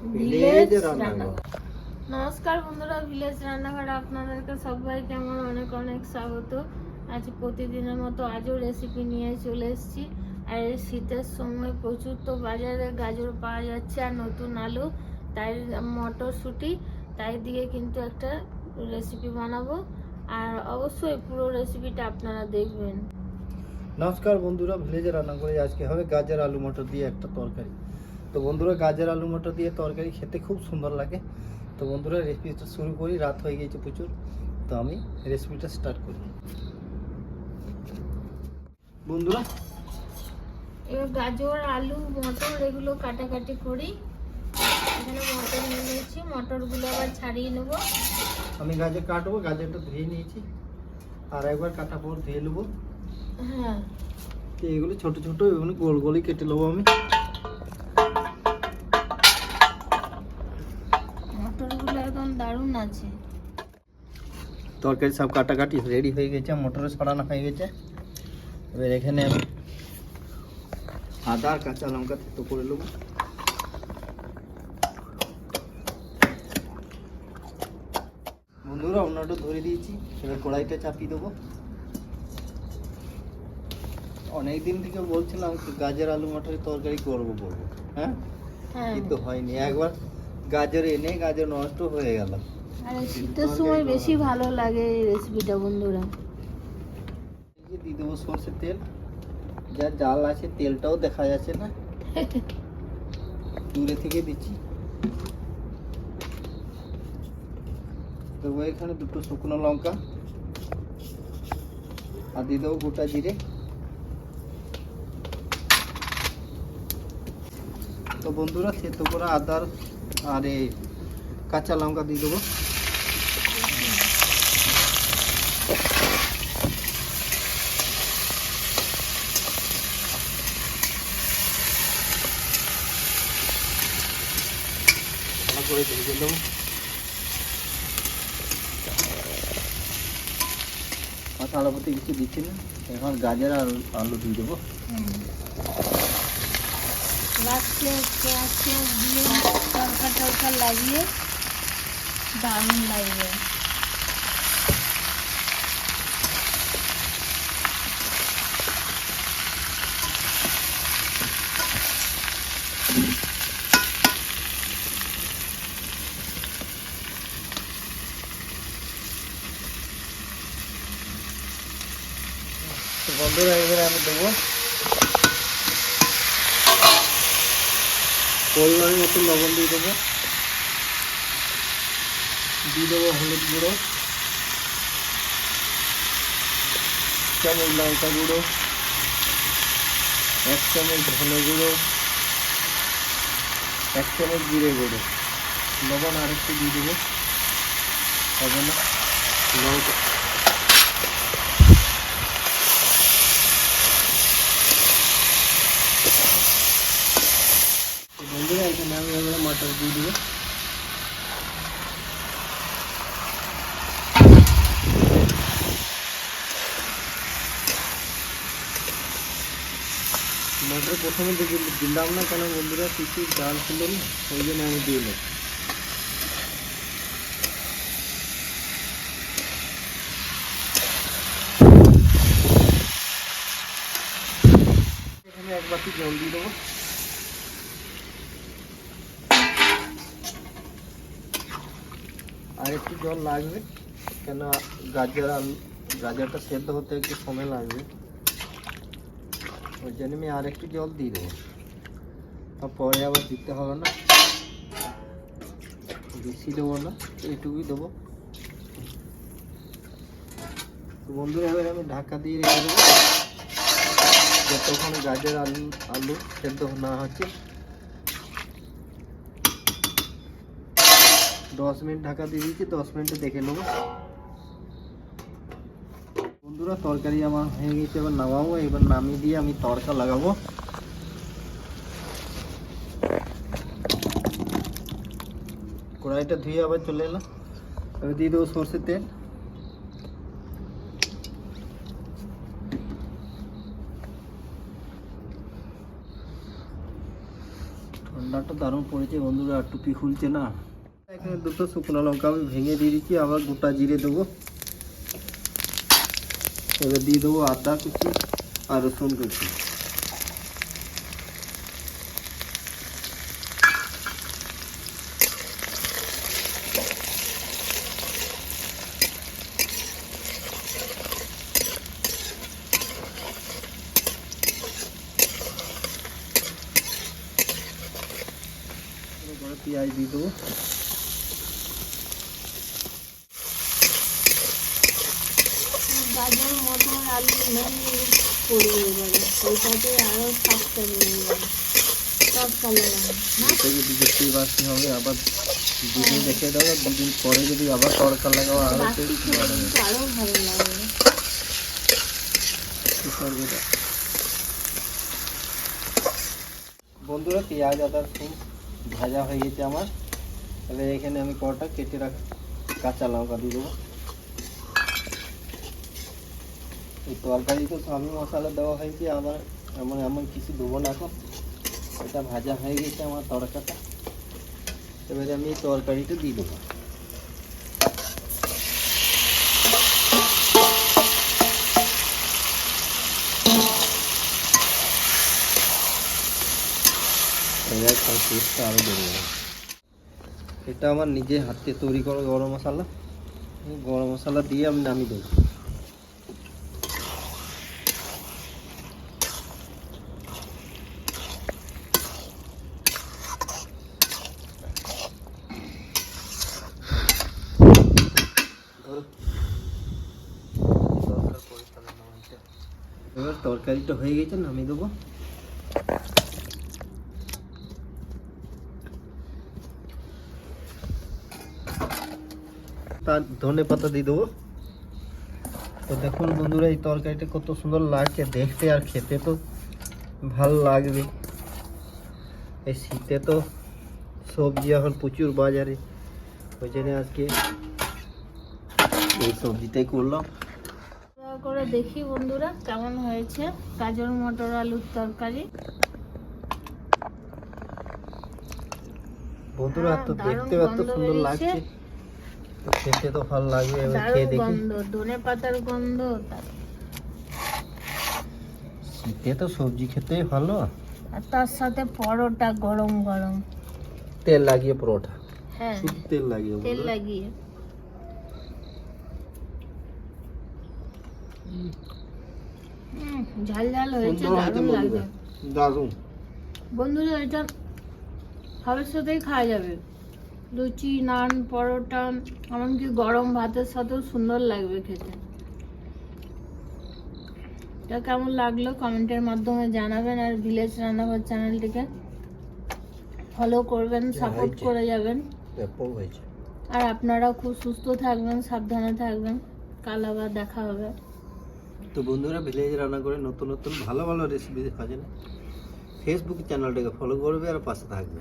Village রান্নাঘর। নমস্কার বন্ধুরা, ভিলেজ রান্নাঘরে আপনাদেরকে সবাইকে আমার অনেক অনেক স্বাগত। আজ প্রতিদিনের মতো আজও রেসিপি নিয়ে চলে এসেছি। আর এই শীতের সময় প্রচুর তো বাজারে গাজর পাওয়া যাচ্ছে আর নতুন আলু, তাই মটরশুঁটি, তাই দিয়ে কিন্তু একটা রেসিপি বানাবো। আর অবশ্যই পুরো রেসিপিটা আপনারা দেখবেন। নমস্কার বন্ধুরা, ভিলেজের রান্নাঘরে আজকে হবে গাজর আলু মটর দিয়ে একটা তরকারি। তো বন্ধুরা, গাজর আলু মটর দিয়ে তরকারি খেতে খুব সুন্দর লাগে। তো বন্ধুরা, রেসিপিটা শুরু করি। রাত হয়ে গিয়েছে প্রচুর, তো আমি রেসিপিটা স্টার্ট করি। বন্ধুরা, এবার গাজর আলু মটর এগুলো কাটাকাটি করি। এখানে মটর নিয়ে নিয়েছি, মটরগুলো আবার ছাড়িয়ে নেবো। আমি গাজর কাটবো। গাজরটা ধুয়ে নিয়েছি, আর একবার কাটা পর ধুয়ে নেবো। হ্যাঁ, তো এগুলো ছোট ছোট, এগুলো গোল গোলই কেটে নেবো আমি। মটরগুলো একদম দারুণ আছে। তরকারি সব কাটাকাটি রেডি হয়ে গেছে, মটরও ছড়ানো হয়ে গেছে। এবার এখানে আমি আদা আর কাঁচা লঙ্কা থেতো করে নেবো। বন্ধুরা, অন্যটা ধরে দিয়েছি। এবার কড়াইটা চাপিয়ে দেবো। অনেকদিন থেকে বলছিলাম গাজর আলু মটরের তরকারি করবো। হ্যাঁ, কিন্তু হয়নি। একবার গাজর এনে গাজর নষ্ট হয়ে গেল। আর শীতের সময় বেশি ভালো লাগে এই রেসিপিটা বন্ধুরা। দিয়ে দেবো সর্ষের তেল। যা জাল আছে তেলটাও দেখা যাচ্ছে না, দূরে থেকে দিচ্ছি। দেবো এখানে দুটো শুকনো লঙ্কা, আর দিয়ে দেবো গোটা জিরে। তো বন্ধুরা, সেদ্ধ করা আদার আর এই কাঁচা লঙ্কা দিয়ে দেবো। ভালো করে ভেজে দেবো। মশলা পাতি কিছু দিচ্ছি না, এখন গাজর আর আলু দিয়ে দেবো। লাস্টে পেঁয়াজ দিয়ে তরকা লাগিয়ে দারুণ লাগবে। তো বন্ধুরা, এবারে আমি দেবো পরিমাণ মতো লবণ দিয়ে দেবো। দিয়ে দেবো হলুদ গুঁড়ো, চামচ লঙ্কা গুঁড়ো, 1 চামচ ধনে গুঁড়ো, 1 চামচ জিরে গুঁড়ো, লবণ আর একটু দিয়ে দেবো। হবে না লঙ্কা, বন্ধুরা এখানে আমি এবারে মটর দিয়ে দেবো। মটর প্রথমে দিলাম না কেন বন্ধুরা, কিছু ডাল ছিল না, ওই জন্য আমি দিলাম। এখানে 1 বাটি জল দিয়ে দেবো। আর একটু জল লাগবে, কেন গাজরটা সেদ্ধ হতে একটু সময় লাগবে, ওই জন্য আমি আর একটু জল দিয়ে দেবো। আর পরে আবার দিতে হবে না, বেশি দেবো না, এইটুকুই দেবো। তো বন্ধুরা, এবার আমি ঢাকা দিয়ে রেখে দেবো যতক্ষণ গাজর আলু সেদ্ধ না হচ্ছে। 10 মিনিট ঢাকা দিয়ে দিচ্ছি, 10 মিনিটে দেখে নেবো। বন্ধুরা, তরকারি আমার হয়ে গেছে, এবার নামাবো। এবার নামিয়ে দিয়ে আমি তড়কা লাগাবো। কড়াইটা ধুয়ে আবার চলে এলাম। এবার দিয়ে দেবো সর্ষের তেল। ঠান্ডা কালারটা দারুণ পড়েছে বন্ধুরা, আর টুপি খুলছে না। এখানে দুটো শুকনো লঙ্কা আমি ভেঙে দিয়ে দিচ্ছি, আবার গোটা জিরে দেবো। এবার দিয়ে দেবো আদা কুচি আর রসুন কুচি। পেঁয়াজ দিয়ে দেবো। গাজর মটর আলু মেন পড়বে এবারে, ওইটাতে আরো সাতটা বেরিয়ে যাবে সব কালার না। এটাকে দেখতেই বাড়তে হবে, আবার দুদিন রেখে দেবো, দুদিন পরে যদি আবার তড়কা লাগাও আরো বাকি খেলে কিন্তু আরো ভালো লাগবে। বন্ধুরা পেঁয়াজ আদা রসুন ভাজা হয়ে গেছে আমার। এবার এখানে আমি কটা কেটে রাখা কাঁচা লঙ্কা দিয়ে দেবো। এই তরকারি তো সবই মশলা দেওয়া হয়েছে, আবার এমন কিছু দেবো না এখন। এটা ভাজা হয়ে গেছে আমার তরকাটা। এবারে আমি এই তরকারিটা দিয়ে দেবো। টেস্টটা আরও বেড়ে যাবে। এটা আমার নিজে হাতে তৈরি করা গরম মশলা। গরম মশলা দিয়ে আমি নামিয়ে দেবো। এবার তরকারিটা হয়ে গেছে, নামিয়ে দেবো। তার ধনে পাতা দিয়ে দেবো। তো দেখুন বন্ধুরা এই তরকারিটা কত সুন্দর লাগছে দেখতে, আর খেতে তো ভালো লাগবে। এই শীতে তো সবজি এখন প্রচুর বাজারে, ওই জন্য আজকে এই সবজিটাই করলাম। করে দেখি বন্ধুরা কেমন হয়েছে গাজর মটর আলুর তরকারি। বন্ধুরা তো দেখতে এত সুন্দর লাগছে, তো খেতে তো ভালো লাগবে। এবার দারুণ খেয়ে দেখি। গন্ধ, ধনে পাতার গন্ধ, শীতে তো সবজি খেতেই ভালো। আর তার সাথে পরোটা গরম গরম, তেল লাগিয়ে পরোটা। হ্যাঁ শুধু তেল লাগিয়ে তেল বন্ধুরা। লাগিয়ে। ঝাল ঝাল হয়েছে, সুন্দর হয়েছে দারুণ লাগবে বন্ধুরা, দারুণ। বন্ধুরা। এটা সবের সাথেই খাওয়া যাবে, লুচি নান পরোটা এমনকি গরম ভাতের সাথেও সুন্দর লাগবে খেতে। এটা কেমন লাগলো কমেন্টের মাধ্যমে জানাবেন, আর ভিলেজ রান্নাঘর চ্যানেলটিকে ফলো করবেন, সাপোর্ট হয়েছে। করে যাবেন। ব্যাপক হয়েছে। আর আপনারাও খুব সুস্থ থাকবেন, সাবধানে থাকবেন। কাল আবার দেখা হবে। তো বন্ধুরা ভিলেজ রান্না করে নতুন নতুন ভালো ভালো রেসিপি দেখার জন্য ফেসবুক চ্যানেলটাকে ফলো করবে আর পাশে থাকবে।